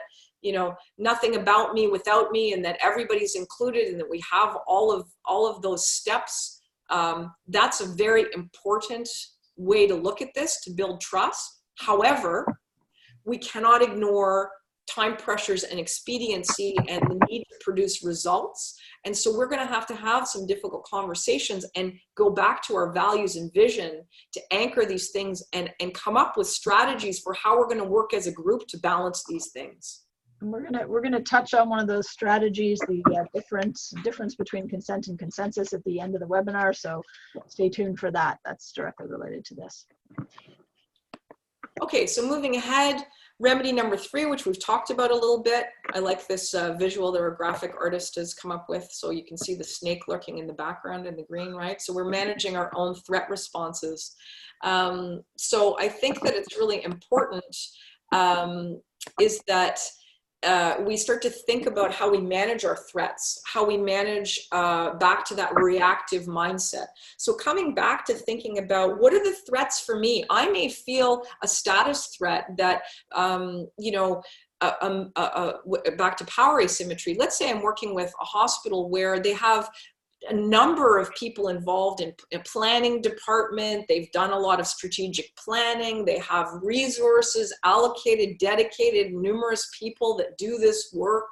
nothing about me without me, and that everybody's included, and that we have all of those steps. That's a very important way to look at this, to build trust. However, we cannot ignore time pressures and expediency and the need to produce results. And so we're going to have some difficult conversations and go back to our values and vision to anchor these things and come up with strategies for how we're going to work as a group to balance these things. And we're gonna touch on one of those strategies, the difference between consent and consensus at the end of the webinar. So stay tuned for that. That's directly related to this. Okay, so moving ahead, remedy number 3, which we've talked about a little bit. I like this visual that our graphic artist has come up with, so you can see the snake lurking in the background in the green, right? So we're managing our own threat responses. So I think that it's really important is that we start to think about how we manage our threats, how we manage back to that reactive mindset. So coming back to thinking about what are the threats for me? I may feel a status threat that, you know, back to power asymmetry. Let's say I'm working with a hospital where they have a number of people involved in a planning department. They've done a lot of strategic planning. They have resources allocated, dedicated, numerous people that do this work.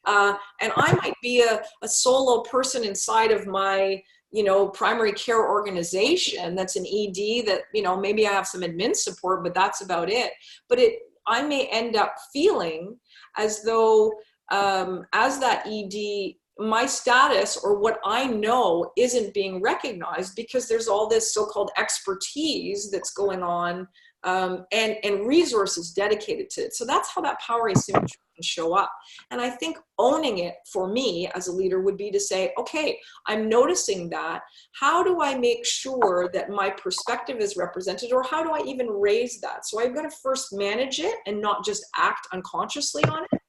And I might be a solo person inside of my, you know, primary care organization that's an ED that, you know, maybe I have some admin support, but that's about it. But I may end up feeling as though as that ED, my status or what I know isn't being recognized because there's all this so-called expertise that's going on and resources dedicated to it. So that's how that power asymmetry can show up. And I think owning it for me as a leader would be to say, okay, I'm noticing that. How do I make sure that my perspective is represented, or how do I even raise that? So I've got to first manage it and not just act unconsciously on it.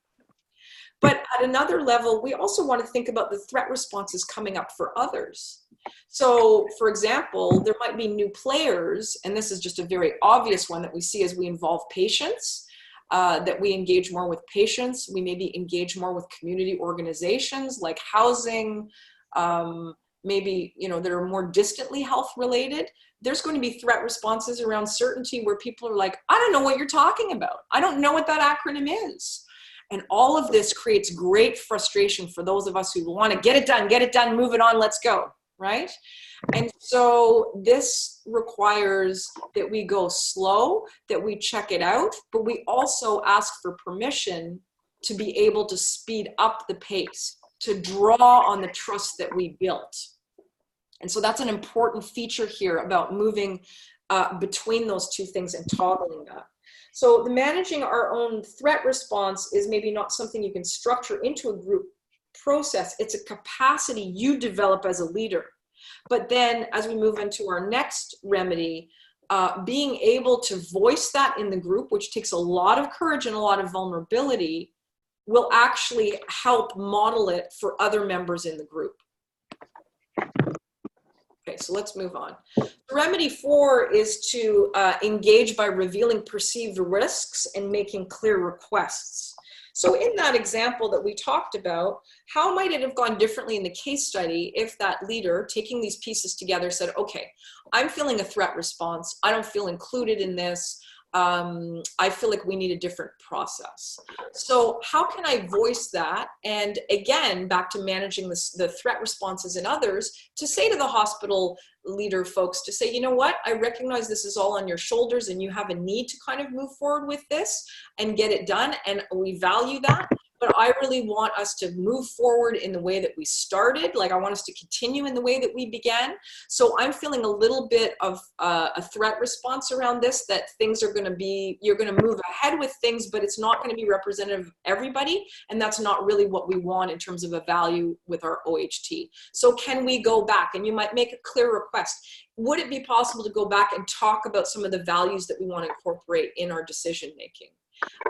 But at another level, we also want to think about the threat responses coming up for others. So, for example, there might be new players, and this is just a very obvious one that we see as we involve patients, that we engage more with patients. We maybe engage more with community organizations like housing, maybe, you know, that are more distantly health related. There's going to be threat responses around certainty where people are like, I don't know what you're talking about. I don't know what that acronym is. And all of this creates great frustration for those of us who want to get it done, move it on, let's go, right? And so this requires that we go slow, that we check it out, but we also ask for permission to be able to speed up the pace, to draw on the trust that we built. And so that's an important feature here about moving between those two things and toggling that. So the managing our own threat response is maybe not something you can structure into a group process. It's a capacity you develop as a leader. But then as we move into our next remedy, being able to voice that in the group, which takes a lot of courage and a lot of vulnerability, will actually help model it for other members in the group. Okay, so let's move on. Remedy 4 is to engage by revealing perceived risks and making clear requests. So in that example that we talked about, how might it have gone differently in the case study if that leader, taking these pieces together, said, okay, I'm feeling a threat response. I don't feel included in this. I feel like we need a different process. So how can I voice that? And again, back to managing the threat responses in others, to say to the hospital leader folks, to say, you know what, I recognize this is all on your shoulders and you have a need to kind of move forward with this and get it done. And we value that. But I really want us to move forward in the way that we started. Like I want us to continue in the way that we began. So I'm feeling a little bit of a threat response around this, that things are going to be, you're going to move ahead with things, but it's not going to be representative of everybody. And that's not really what we want in terms of a value with our OHT. So can we go back? And you might make a clear request. Would it be possible to go back and talk about some of the values that we want to incorporate in our decision making?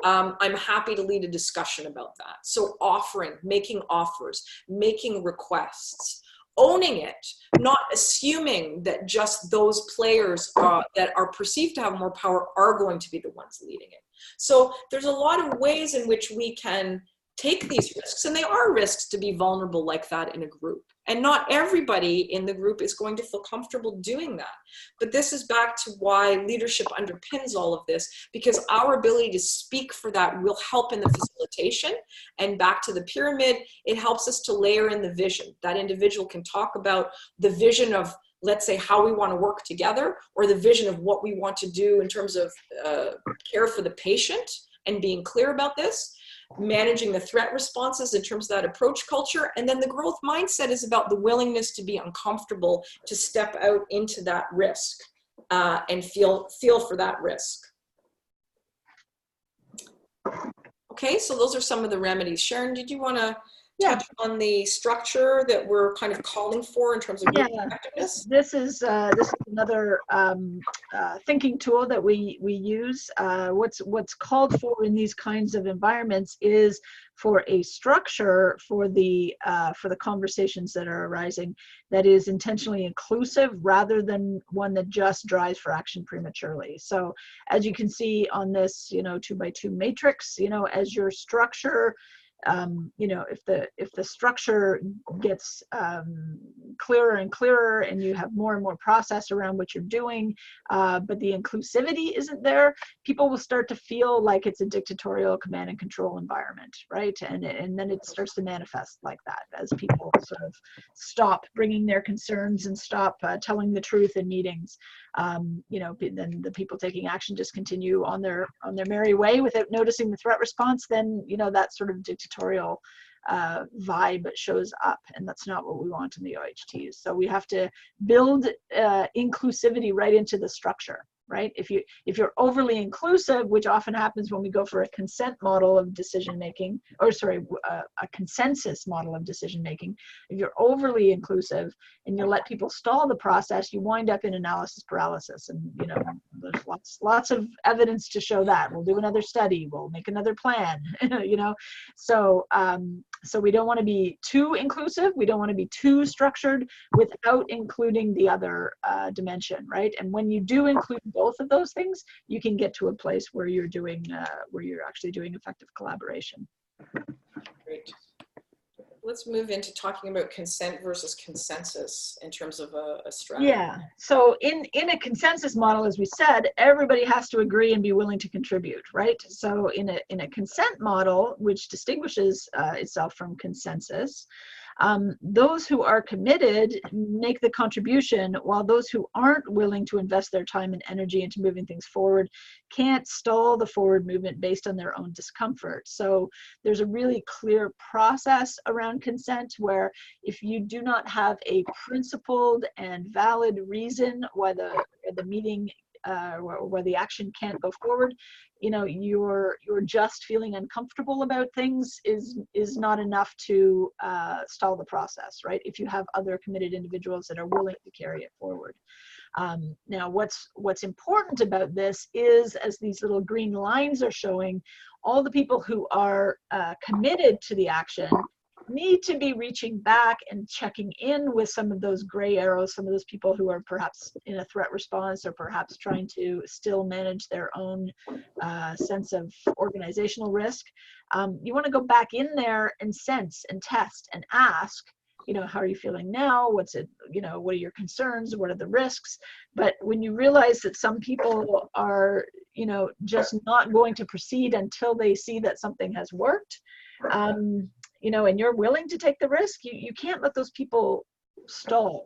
I'm happy to lead a discussion about that. So offering, making offers, making requests, owning it, not assuming that just those players that are perceived to have more power are going to be the ones leading it. So there's a lot of ways in which we can take these risks. And they are risks to be vulnerable like that in a group. And not everybody in the group is going to feel comfortable doing that. But this is back to why leadership underpins all of this, because our ability to speak for that will help in the facilitation. And back to the pyramid, it helps us to layer in the vision. That individual can talk about the vision of, let's say, how we want to work together, or the vision of what we want to do in terms of care for the patient, and being clear about this. Managing the threat responses in terms of that approach culture. And then the growth mindset is about the willingness to be uncomfortable, to step out into that risk and feel for that risk. Okay, so those are some of the remedies. Sharon, did you want to touch on the structure that we're kind of calling for in terms of group effectiveness? This is another thinking tool that we use. What's called for in these kinds of environments is for a structure for the conversations that are arising that is intentionally inclusive, rather than one that just drives for action prematurely. So as you can see on this 2x2 matrix, as your structure, if the structure gets clearer and clearer, and you have more and more process around what you're doing, but the inclusivity isn't there, people will start to feel like it's a dictatorial command and control environment, right? And then it starts to manifest like that as people sort of stop bringing their concerns and stop telling the truth in meetings. Then the people taking action just continue on their merry way without noticing the threat response. Then that sort of dictatorial vibe shows up, and that's not what we want in the OHTs. So we have to build inclusivity right into the structure, right? If you're overly inclusive, which often happens when we go for a consent model of decision making, or sorry, a consensus model of decision making, if you're overly inclusive and you let people stall the process, you wind up in analysis paralysis. And there's lots of evidence to show that. We'll do another study, we'll make another plan, So we don't want to be too inclusive. We don't want to be too structured without including the other dimension, right? And when you do include both of those things, you can get to a place where you're actually doing effective collaboration. Great. Let's move into talking about consent versus consensus in terms of a strategy. Yeah. So in a consensus model, as we said, everybody has to agree and be willing to contribute, right? So in a consent model, which distinguishes itself from consensus, those who are committed make the contribution, while those who aren't willing to invest their time and energy into moving things forward can't stall the forward movement based on their own discomfort. So there's a really clear process around consent, where if you do not have a principled and valid reason why the meeting where the action can't go forward, you're just feeling uncomfortable about things is not enough to stall the process, right? If you have other committed individuals that are willing to carry it forward. Now, what's important about this is, as these little green lines are showing, all the people who are committed to the action need to be reaching back and checking in with some of those gray arrows, some of those people who are perhaps in a threat response, or perhaps trying to still manage their own sense of organizational risk. You want to go back in there and sense and test and ask, how are you feeling now? What's it, what are your concerns? What are the risks? But when you realize that some people are, just not going to proceed until they see that something has worked, and you're willing to take the risk, you can't let those people stall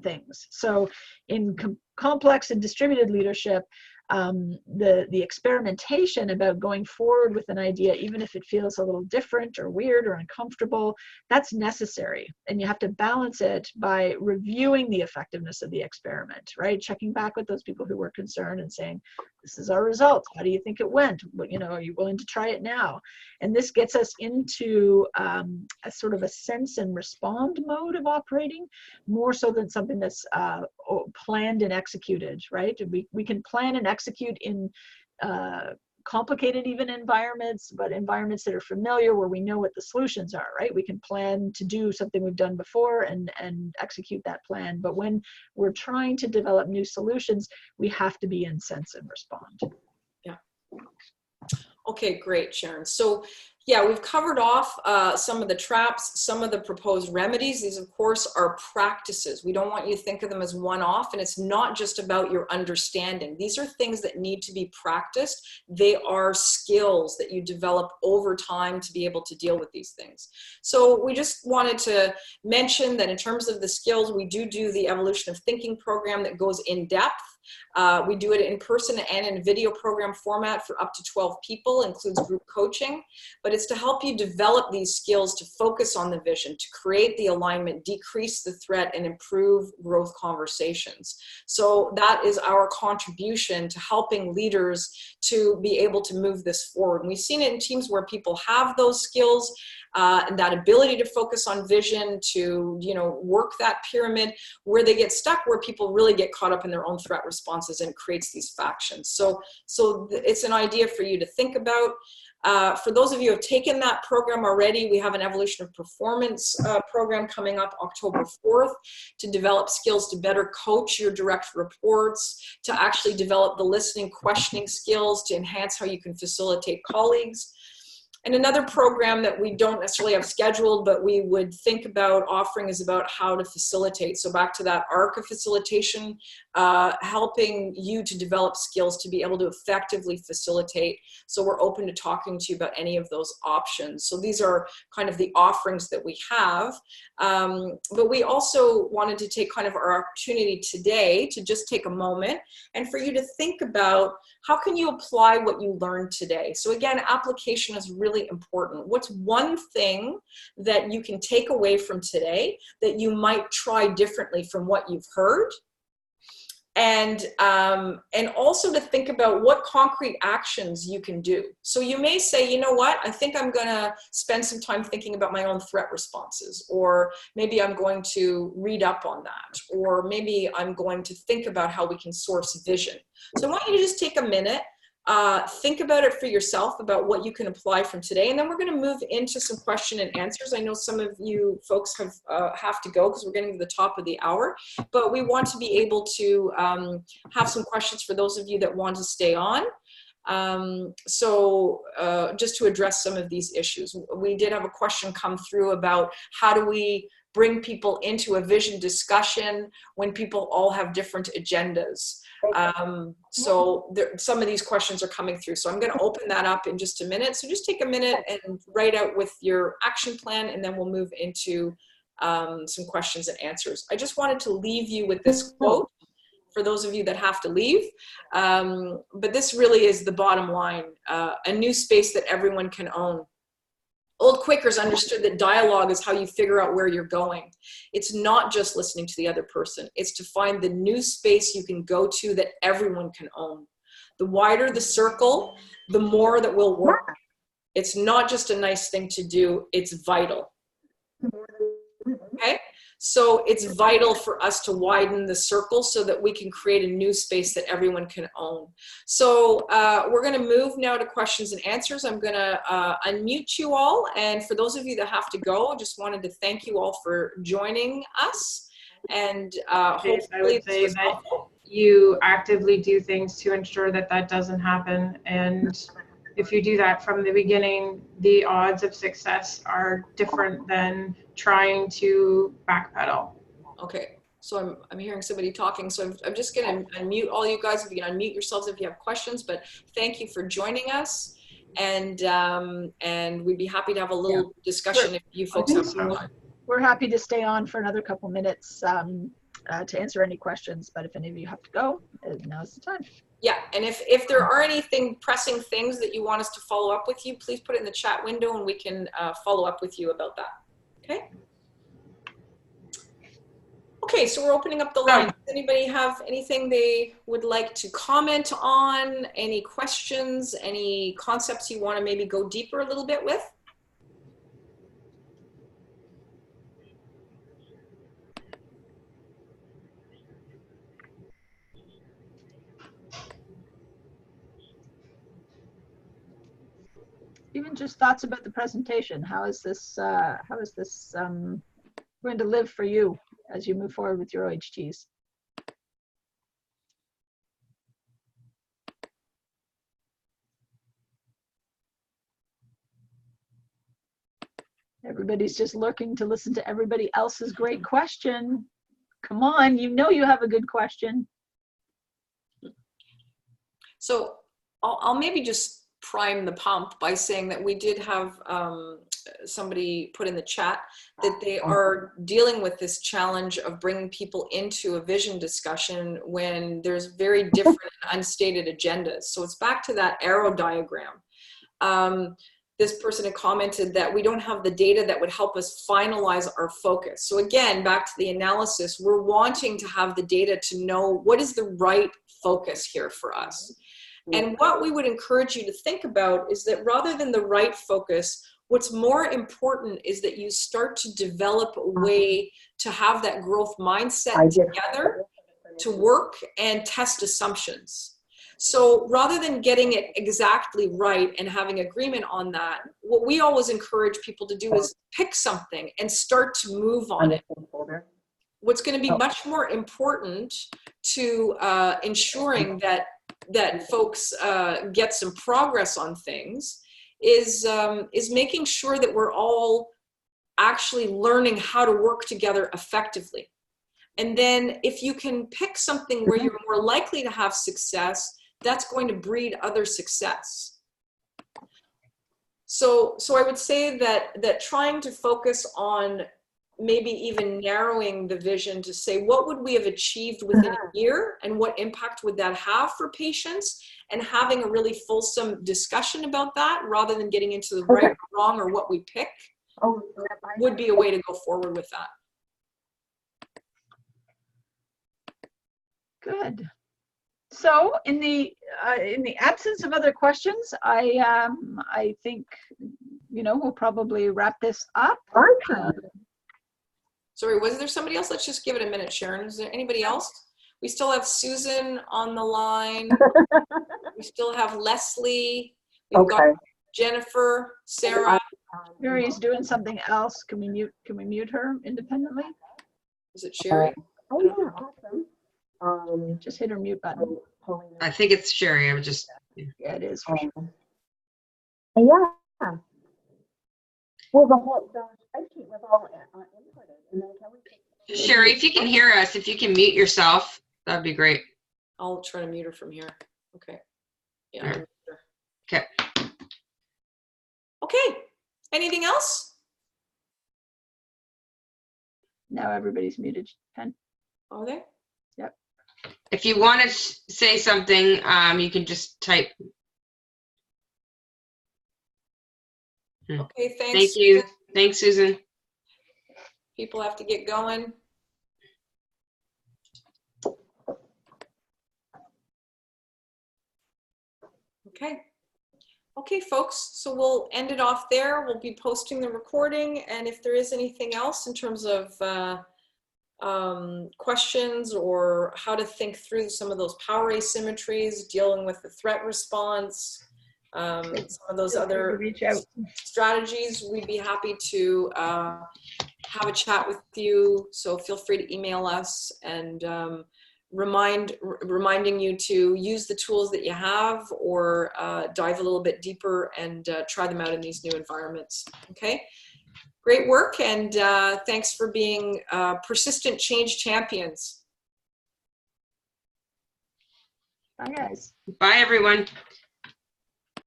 things. So in complex and distributed leadership, the experimentation about going forward with an idea, even if it feels a little different or weird or uncomfortable, that's necessary. And you have to balance it by reviewing the effectiveness of the experiment, right? Checking back with those people who were concerned and saying, this is our result. How do you think it went? Are you willing to try it now? And this gets us into a sort of a sense and respond mode of operating, more so than something that's planned and executed, right? We can plan and execute in complicated even environments, but environments that are familiar, where we know what the solutions are, right? We can plan to do something we've done before and execute that plan. But when we're trying to develop new solutions, we have to be in sense and respond. Yeah. Okay, great, Sharon. So Yeah, we've covered off some of the traps, some of the proposed remedies. These, of course, are practices. We don't want you to think of them as one-off, and it's not just about your understanding. These are things that need to be practiced. They are skills that you develop over time to be able to deal with these things. So we just wanted to mention that in terms of the skills, we do the Evolution of Thinking program that goes in depth. We do it in person and in video program format for up to 12 people, includes group coaching, but it's to help you develop these skills to focus on the vision, to create the alignment, decrease the threat, and improve growth conversations. So that is our contribution to helping leaders to be able to move this forward. And we've seen it in teams where people have those skills, and that ability to focus on vision, to work that pyramid, where they get stuck, where people really get caught up in their own threat responses, and it creates these factions. So it's an idea for you to think about. For those of you who have taken that program already, we have an Evolution of Performance program coming up October 4th to develop skills to better coach your direct reports, to actually develop the listening, questioning skills, to enhance how you can facilitate colleagues. And another program that we don't necessarily have scheduled, but we would think about offering, is about how to facilitate. So back to that arc of facilitation, helping you to develop skills to be able to effectively facilitate. So we're open to talking to you about any of those options. So these are kind of the offerings that we have. But we also wanted to take kind of our opportunity today to just take a moment and for you to think about, how can you apply what you learned today? So again, application is really important. What's one thing that you can take away from today that you might try differently from what you've heard? And also to think about what concrete actions you can do. So you may say, you know what, I think I'm gonna spend some time thinking about my own threat responses, or maybe I'm going to read up on that, or maybe I'm going to think about how we can source vision. So I want you to just take a minute, think about it for yourself, about what you can apply from today, and then we're going to move into some question and answers. I know some of you folks have to go because we're getting to the top of the hour, but we want to be able to have some questions for those of you that want to stay on. Just to address some of these issues, we did have a question come through about how do we bring people into a vision discussion when people all have different agendas. Some of these questions are coming through. So I'm going to open that up in just a minute. So just take a minute and write out with your action plan, and then we'll move into some questions and answers. I just wanted to leave you with this quote for those of you that have to leave. But this really is the bottom line. A new space that everyone can own. Old Quakers understood that dialogue is how you figure out where you're going. It's not just listening to the other person. It's to find the new space you can go to that everyone can own. The wider the circle, the more that will work. It's not just a nice thing to do, it's vital. Okay? So it's vital for us to widen the circle so that we can create a new space that everyone can own. So we're going to move now to questions and answers. I'm going to unmute you all. And for those of you that have to go, I just wanted to thank you all for joining us. And hopefully I would say that you actively do things to ensure that that doesn't happen. And if you do that from the beginning, the odds of success are different than trying to backpedal. Okay, so I'm hearing somebody talking, so I'm just going to unmute all you guys. If you can unmute yourselves if you have questions, but thank you for joining us, and we'd be happy to have a little discussion if you folks have some time. We're happy to stay on for another couple minutes to answer any questions, but if any of you have to go, now's the time. Yeah, and if there are anything pressing things that you want us to follow up with you, please put it in the chat window and we can follow up with you about that. Okay? Okay, so we're opening up the line. Does anybody have anything they would like to comment on? Any questions? Any concepts you want to maybe go deeper a little bit with? Even just thoughts about the presentation. How is this going to live for you as you move forward with your OHTs? Everybody's just lurking to listen to everybody else's great question. Come on, you know you have a good question. So I'll maybe just prime the pump by saying that we did have somebody put in the chat that they are dealing with this challenge of bringing people into a vision discussion when there's very different and unstated agendas. So it's back to that arrow diagram. This person had commented that we don't have the data that would help us finalize our focus. So again, back to the analysis, we're wanting to have the data to know what is the right focus here for us. And what we would encourage you to think about is that rather than the right focus, what's more important is that you start to develop a way to have that growth mindset together, to work and test assumptions. So rather than getting it exactly right and having agreement on that, what we always encourage people to do is pick something and start to move on it. What's going to be much more important to ensuring that folks get some progress on things is making sure that we're all actually learning how to work together effectively. And then if you can pick something where you're more likely to have success, that's going to breed other success. So I would say that trying to focus on maybe even narrowing the vision to say what would we have achieved within a year and what impact would that have for patients, and having a really fulsome discussion about that rather than getting into the right or wrong or what we pick would be a way to go forward with that. Good. So in the absence of other questions, I think, you know, we'll probably wrap this up. Sorry, was there somebody else? Let's just give it a minute, Sharon. Is there anybody else? We still have Susan on the line. We still have Leslie. We've got Jennifer, Sarah. Sherry's doing something else. Can we mute her independently? Is it Sherry? Oh yeah, awesome. Just hit her mute button. I think it's Sherry. I'm just. Yeah, it is for sure. Yeah. Well, the spreadsheet was all inputted, and then can we? Sherry, if you can hear us, if you can mute yourself, that'd be great. I'll try to mute her from here. Okay. Yeah. Right. Okay. Okay. Anything else? Now everybody's muted. Pen. Are they? Yep. If you want to say something, you can just type. Okay, thanks. Thank you. Thanks, Susan. People have to get going. Okay. Okay, folks, so we'll end it off there. We'll be posting the recording, and if there is anything else in terms of questions or how to think through some of those power asymmetries, dealing with the threat response, some of those other strategies, we'd be happy to have a chat with you. So feel free to email us, and reminding you to use the tools that you have, or dive a little bit deeper and try them out in these new environments. Okay, great work, and thanks for being persistent change champions. Bye, guys. Bye, everyone.